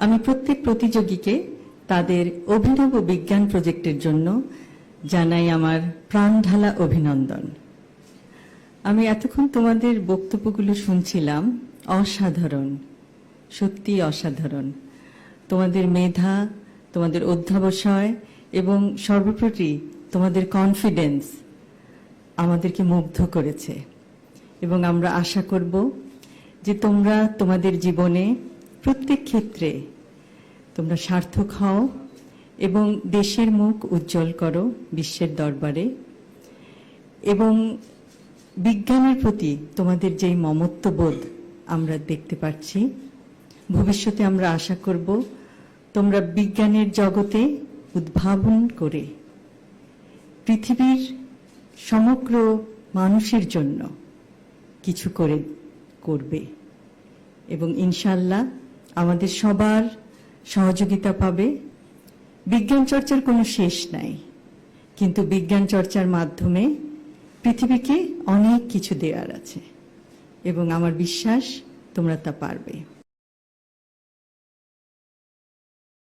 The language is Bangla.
আমি প্রত্যেক প্রতিযোগীকে তাদের অভিনব বিজ্ঞান প্রজেক্টের জন্য জানাই আমার প্রাণঢালা অভিনন্দন। আমি এতক্ষণ তোমাদের বক্তব্যগুলো শুনছিলাম, অসাধারণ, সত্যি অসাধারণ। তোমাদের মেধা, তোমাদের অধ্যবসায় এবং সর্বোপরি তোমাদের কনফিডেন্স আমাদেরকে মুগ্ধ করেছে এবং আমরা আশা করব যে তোমরা তোমাদের জীবনে প্রত্যেক ক্ষেত্রে তোমরা সার্থক হও এবং দেশের মুখ উজ্জ্বল করো বিশ্বের দরবারে। এবং বিজ্ঞানের প্রতি তোমাদের যেই মমত্ববোধ আমরা দেখতে পাচ্ছি, ভবিষ্যতে আমরা আশা করব তোমরা বিজ্ঞানের জগতে উদ্ভাবন করে পৃথিবীর সমগ্র মানুষের জন্য কিছু করবে এবং ইনশাআল্লাহ আমাদের সবার সহযোগিতা পাবে। বিজ্ঞান চর্চার কোনো শেষ নাই, কিন্তু বিজ্ঞান চর্চার মাধ্যমে পৃথিবীকে অনেক কিছু দেওয়ার আছে এবং আমার বিশ্বাস তোমরা তা পারবে।